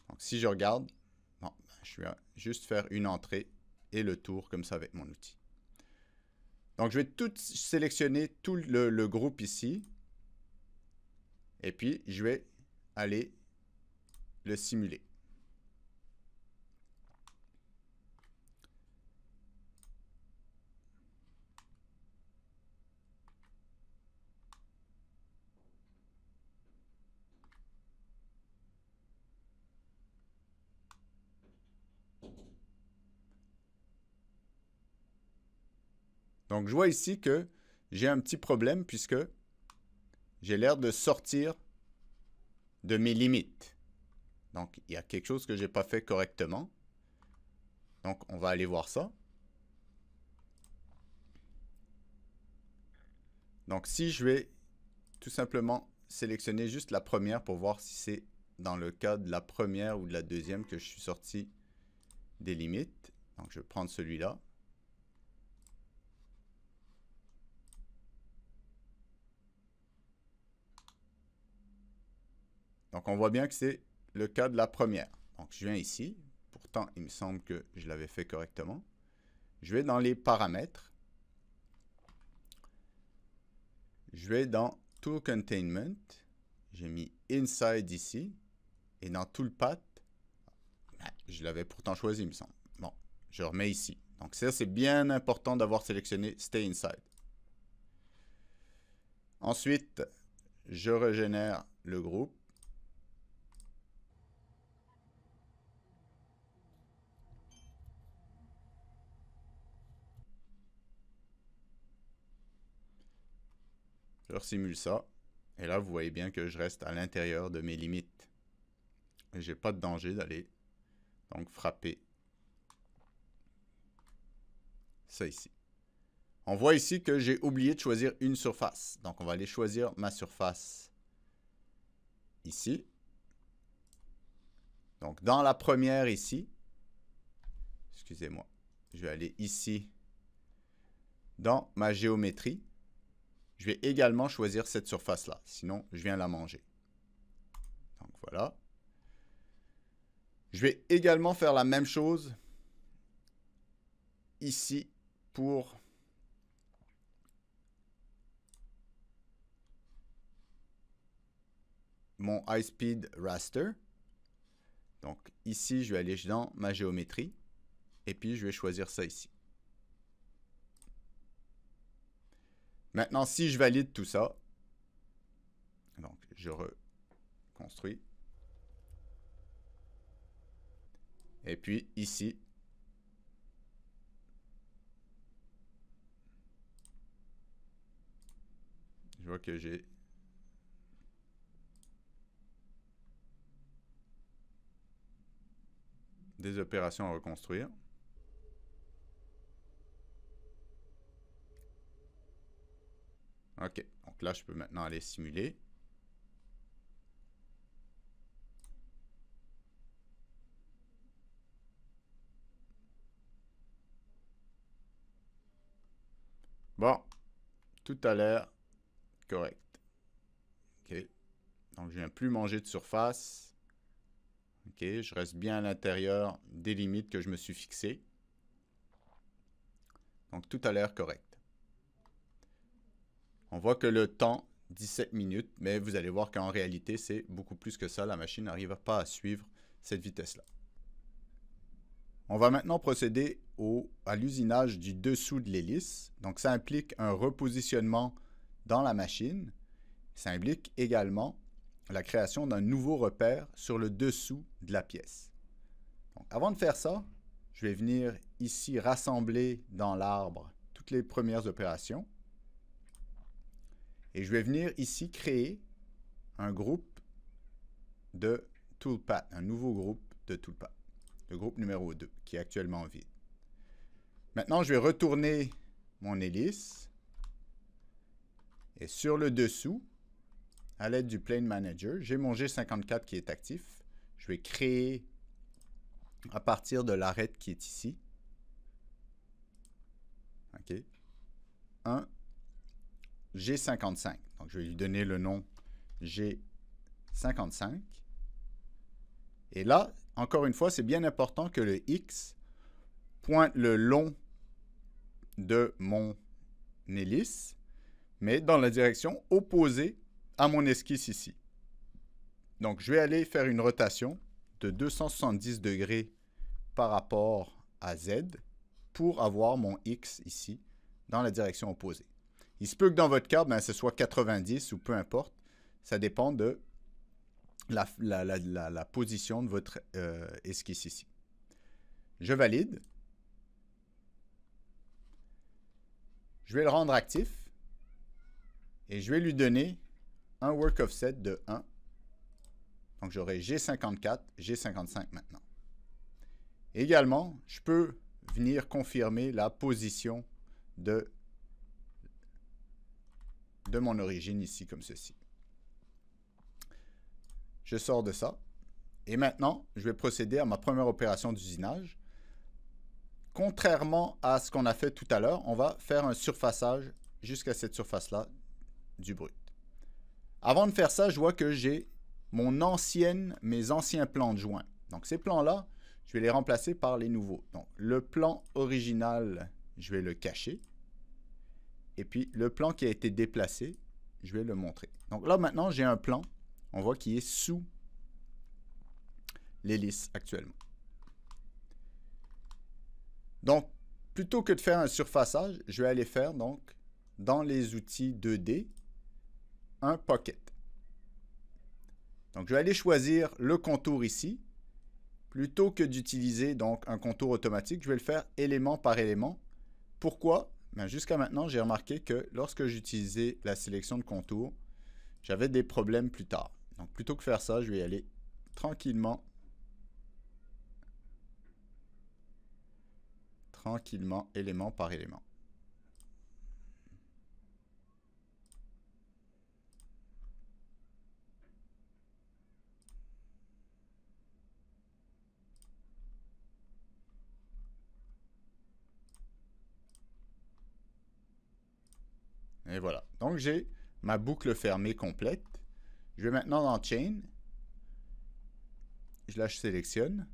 Donc, si je regarde, bon, je vais juste faire une entrée et le tour comme ça avec mon outil. Donc, je vais tout sélectionner tout le groupe ici. Et puis, je vais aller le simuler. Donc, je vois ici que j'ai un petit problème puisque j'ai l'air de sortir de mes limites. Donc, il y a quelque chose que je n'ai pas fait correctement. Donc, on va aller voir ça. Donc, si je vais tout simplement sélectionner juste la première pour voir si c'est dans le cas de la première ou de la deuxième que je suis sorti des limites. Donc, je vais prendre celui-là. Donc, on voit bien que c'est le cas de la première. Donc, je viens ici. Pourtant, il me semble que je l'avais fait correctement. Je vais dans les paramètres. Je vais dans Tool Containment. J'ai mis Inside ici. Et dans Toolpath, je l'avais pourtant choisi, il me semble. Bon, je remets ici. Donc, ça, c'est bien important d'avoir sélectionné Stay Inside. Ensuite, je régénère le groupe. Je resimule ça. Et là, vous voyez bien que je reste à l'intérieur de mes limites. Et je n'ai pas de danger d'aller donc frapper ça ici. On voit ici que j'ai oublié de choisir une surface. Donc, on va aller choisir ma surface ici. Donc, dans la première ici, excusez-moi, je vais aller ici dans ma géométrie. Je vais également choisir cette surface-là, sinon je viens la manger. Donc, voilà. Je vais également faire la même chose ici pour mon High Speed Raster. Donc ici, je vais aller dans ma géométrie et puis je vais choisir ça ici. Maintenant, si je valide tout ça, donc je reconstruis. Et puis ici, je vois que j'ai des opérations à reconstruire. OK, donc là, je peux maintenant aller simuler. Bon, tout a l'air correct. OK, donc je viens plus manger de surface. OK, je reste bien à l'intérieur des limites que je me suis fixées. Donc, tout a l'air correct. On voit que le temps, 17 minutes, mais vous allez voir qu'en réalité, c'est beaucoup plus que ça. La machine n'arrive pas à suivre cette vitesse-là. On va maintenant procéder à l'usinage du dessous de l'hélice. Donc, ça implique un repositionnement dans la machine. Ça implique également la création d'un nouveau repère sur le dessous de la pièce. Donc, avant de faire ça, je vais venir ici rassembler dans l'arbre toutes les premières opérations. Et je vais venir ici créer un groupe de Toolpath, un nouveau groupe de Toolpath, le groupe numéro 2, qui est actuellement vide. Maintenant, je vais retourner mon hélice. Et sur le dessous, à l'aide du Plane Manager, j'ai mon G54 qui est actif. Je vais créer à partir de l'arête qui est ici. OK. Un G55. Donc, je vais lui donner le nom G55. Et là, encore une fois, c'est bien important que le X pointe le long de mon hélice, mais dans la direction opposée à mon esquisse ici. Donc, je vais aller faire une rotation de 270 degrés par rapport à Z pour avoir mon X ici dans la direction opposée. Il se peut que dans votre cas, ce soit 90 ou peu importe. Ça dépend de la position de votre esquisse ici. Je valide. Je vais le rendre actif. Et je vais lui donner un work offset de 1. Donc, j'aurai G54, G55 maintenant. Également, je peux venir confirmer la position de mon origine ici, comme ceci. Je sors de ça. Et maintenant, je vais procéder à ma première opération d'usinage. Contrairement à ce qu'on a fait tout à l'heure, on va faire un surfaçage jusqu'à cette surface-là du brut. Avant de faire ça, je vois que j'ai mes anciens plans de joint. Donc, ces plans-là, je vais les remplacer par les nouveaux. Donc, le plan original, je vais le cacher. Et puis, le plan qui a été déplacé, je vais le montrer. Donc là, maintenant, j'ai un plan, on voit qu'il est sous l'hélice actuellement. Donc, plutôt que de faire un surfaçage, je vais aller faire, donc, dans les outils 2D, un pocket. Donc, je vais aller choisir le contour ici. Plutôt que d'utiliser donc un contour automatique, je vais le faire élément par élément. Pourquoi? Jusqu'à maintenant, j'ai remarqué que lorsque j'utilisais la sélection de contour, j'avais des problèmes plus tard. Donc, plutôt que faire ça, je vais y aller tranquillement, élément par élément. Et voilà. Donc, j'ai ma boucle fermée complète. Je vais maintenant dans Chain. Je sélectionne.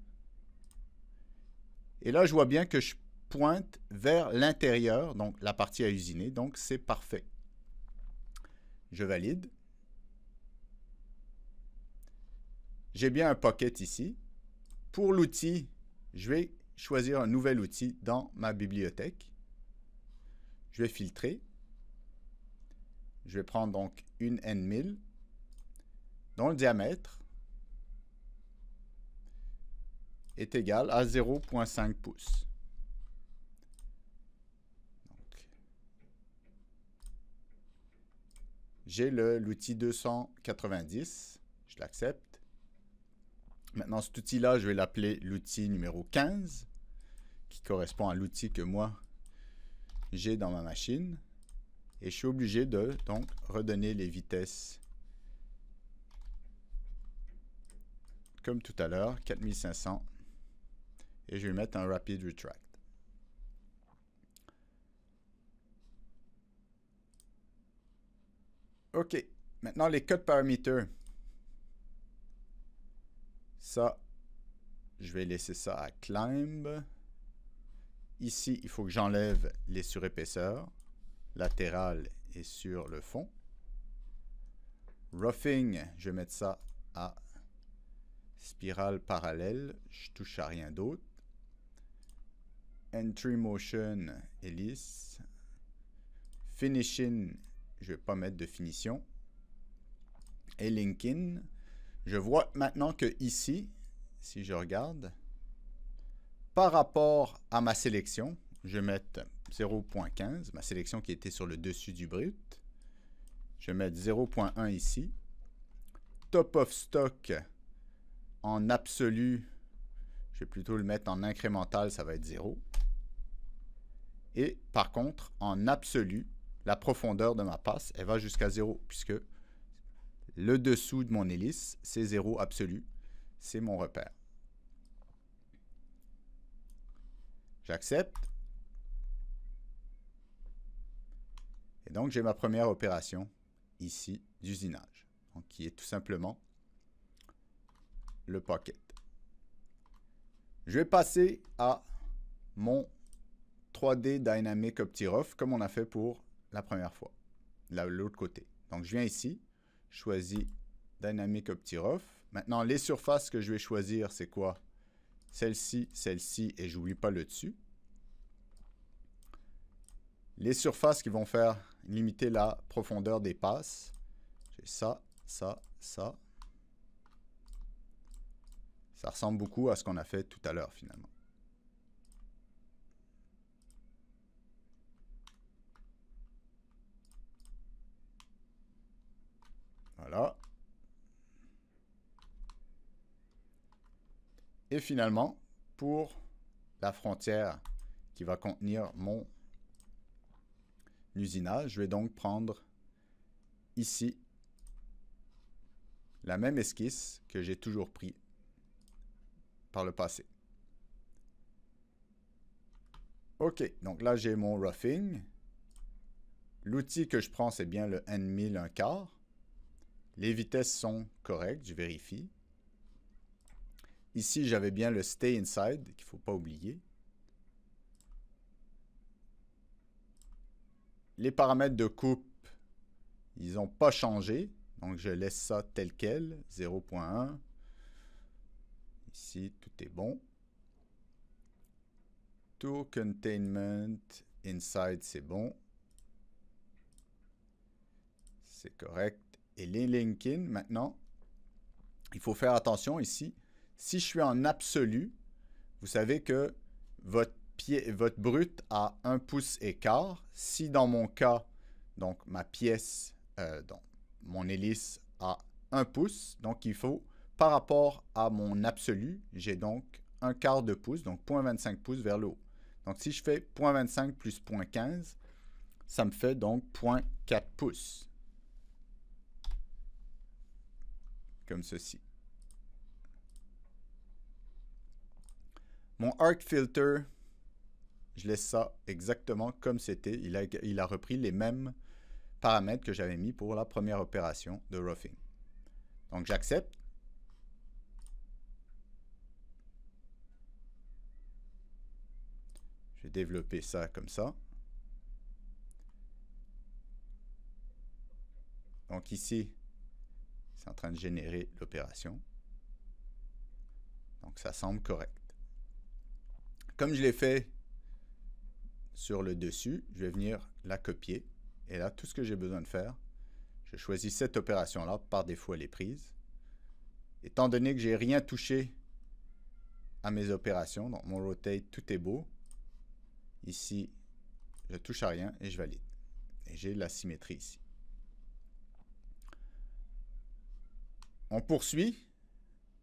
Et là, je vois bien que je pointe vers l'intérieur, donc la partie à usiner. Donc, c'est parfait. Je valide. J'ai bien un pocket ici. Pour l'outil, je vais choisir un nouvel outil dans ma bibliothèque. Je vais filtrer. Je vais prendre donc une N1000 dont le diamètre est égal à 0,5 pouces. J'ai l'outil 290, je l'accepte. Maintenant, cet outil-là, je vais l'appeler l'outil numéro 15, qui correspond à l'outil que moi, j'ai dans ma machine. Et je suis obligé de, donc, redonner les vitesses comme tout à l'heure, 4500. Et je vais mettre un Rapid Retract. OK. Maintenant, les cut parameters. Ça, je vais laisser ça à Climb. Ici, il faut que j'enlève les surépaisseurs latérales et sur le fond. Roughing, je vais mettre ça à spirale parallèle. Je touche à rien d'autre. Entry Motion, hélice. Finishing, je ne vais pas mettre de finition. Et Linking, je vois maintenant que ici, si je regarde, par rapport à ma sélection, je vais mettre 0.15, ma sélection qui était sur le dessus du brut. Je vais mettre 0.1 ici. Top of stock en absolu, je vais plutôt le mettre en incrémental, ça va être 0. Et par contre, en absolu, la profondeur de ma passe, elle va jusqu'à 0, puisque le dessous de mon hélice, c'est 0 absolu. C'est mon repère. J'accepte. Et donc, j'ai ma première opération ici d'usinage, donc qui est tout simplement le Pocket. Je vais passer à mon 3D Dynamic OptiRough comme on a fait pour la première fois, l'autre côté. Donc, je viens ici, je choisis Dynamic OptiRough. Maintenant, les surfaces que je vais choisir, c'est quoi? Celle-ci, celle-ci, et j'oublie pas le dessus. Les surfaces qui vont faire limiter la profondeur des passes. J'ai ça, ça, ça. Ça ressemble beaucoup à ce qu'on a fait tout à l'heure, finalement. Voilà. Et finalement, pour la frontière qui va contenir mon usinage, je vais donc prendre ici la même esquisse que j'ai toujours pris par le passé. OK, donc là j'ai mon roughing. L'outil que je prends, c'est bien le N1000 1/4. Les vitesses sont correctes, je vérifie. Ici, j'avais bien le Stay Inside, qu'il ne faut pas oublier. Les paramètres de coupe, ils n'ont pas changé. Donc, je laisse ça tel quel, 0.1. Ici, tout est bon. Tool Containment, Inside, c'est bon. C'est correct. Et les link-in, maintenant, il faut faire attention ici. Si je suis en absolu, vous savez que votre brut a 1 pouce et quart. Si dans mon cas, donc ma pièce, donc mon hélice a 1 pouce, donc il faut, par rapport à mon absolu, j'ai donc 1/4 de pouce, donc 0.25 pouces vers le haut. Donc si je fais 0.25 plus 0.15, ça me fait donc 0.4 pouces. Comme ceci. Mon arc filter, je laisse ça exactement comme c'était. Il a repris les mêmes paramètres que j'avais mis pour la première opération de roughing. Donc j'accepte. Je vais développer ça comme ça. Donc ici, c'est en train de générer l'opération. Donc ça semble correct. Comme je l'ai fait sur le dessus, je vais venir la copier. Et là, tout ce que j'ai besoin de faire, je choisis cette opération-là. Par défaut, elle est prise. Étant donné que j'ai rien touché à mes opérations, donc mon rotate, tout est beau. Ici, je touche à rien et je valide. Et j'ai la symétrie ici. On poursuit.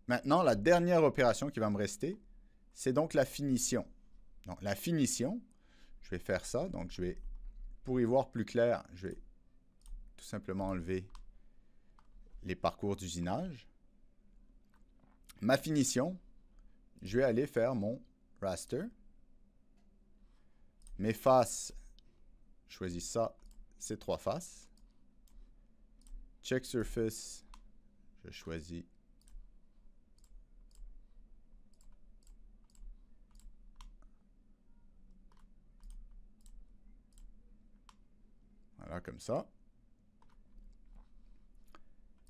Maintenant, la dernière opération qui va me rester, c'est donc la finition. Donc, la finition, je vais faire ça. Donc, je vais, pour y voir plus clair, je vais tout simplement enlever les parcours d'usinage. Ma finition, je vais aller faire mon raster. Mes faces, je choisis ça, ces 3 faces. Check surface, je choisis voilà, comme ça.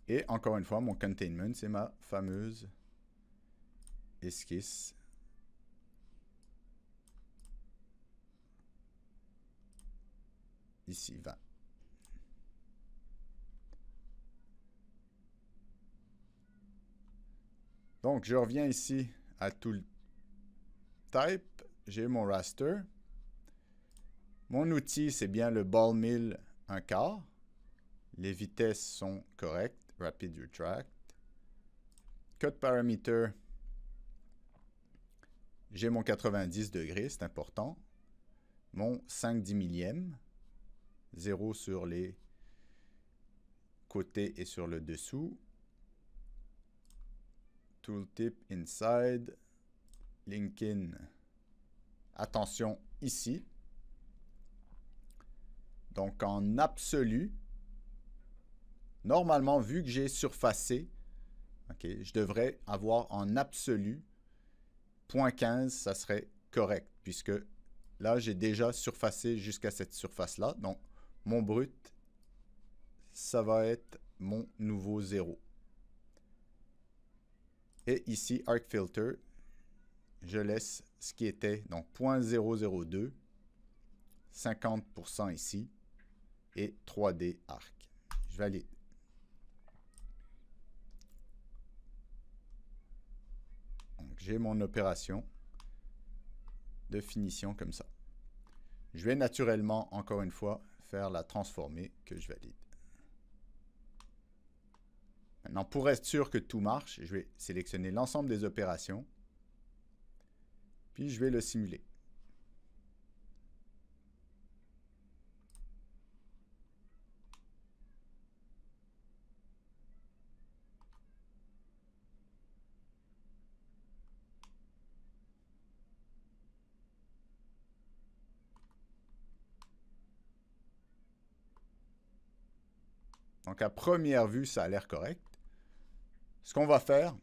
Et encore une fois, mon containment, c'est ma fameuse esquisse. Ici, 20. Donc, je reviens ici à Tool Type. J'ai mon raster. Mon outil, c'est bien le ball mill 1/4. Les vitesses sont correctes. Rapid Retract. Cut Parameter. J'ai mon 90 degrés, c'est important. Mon 5/10 millième. 0 sur les côtés et sur le dessous. Tooltip Inside. Link-in attention ici. Donc en absolu, normalement, vu que j'ai surfacé, okay, je devrais avoir en absolu 0.15, ça serait correct, puisque là, j'ai déjà surfacé jusqu'à cette surface-là. Donc, mon brut, ça va être mon nouveau 0. Et ici, Arc Filter, je laisse ce qui était, donc 0.002, 50% ici, et 3D Arc. Je valide. J'ai mon opération de finition comme ça. Je vais naturellement, encore une fois, faire la transformée que je valide. Maintenant, pour être sûr que tout marche, je vais sélectionner l'ensemble des opérations, puis je vais le simuler. Donc, à première vue, ça a l'air correct. Ce qu'on va faire,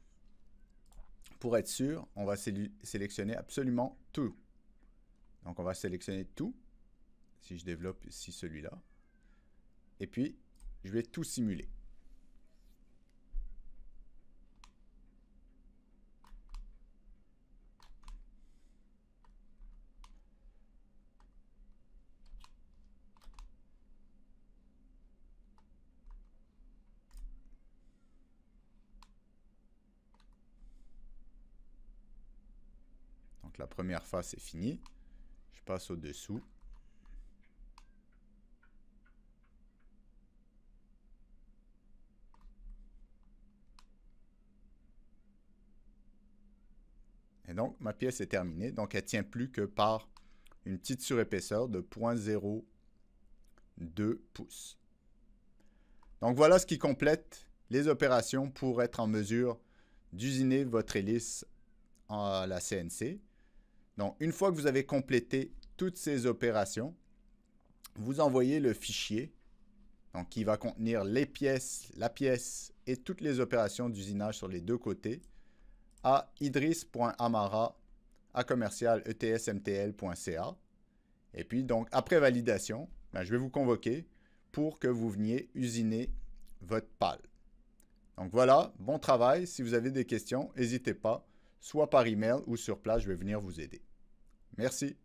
pour être sûr, on va sélectionner absolument tout. Donc, on va sélectionner tout. Si je développe ici celui-là. Et puis, je vais tout simuler. Donc, la première face est finie. Je passe au-dessous. Et donc, ma pièce est terminée. Donc, elle ne tient plus que par une petite surépaisseur de 0.02 pouces. Donc, voilà ce qui complète les opérations pour être en mesure d'usiner votre hélice à la CNC. Donc, une fois que vous avez complété toutes ces opérations, vous envoyez le fichier, donc qui va contenir les pièces, la pièce et toutes les opérations d'usinage sur les deux côtés, à idris.amara@etsmtl.ca. Et puis, donc, après validation, je vais vous convoquer pour que vous veniez usiner votre pale. Donc voilà, bon travail. Si vous avez des questions, n'hésitez pas, soit par email ou sur place, je vais venir vous aider. Merci.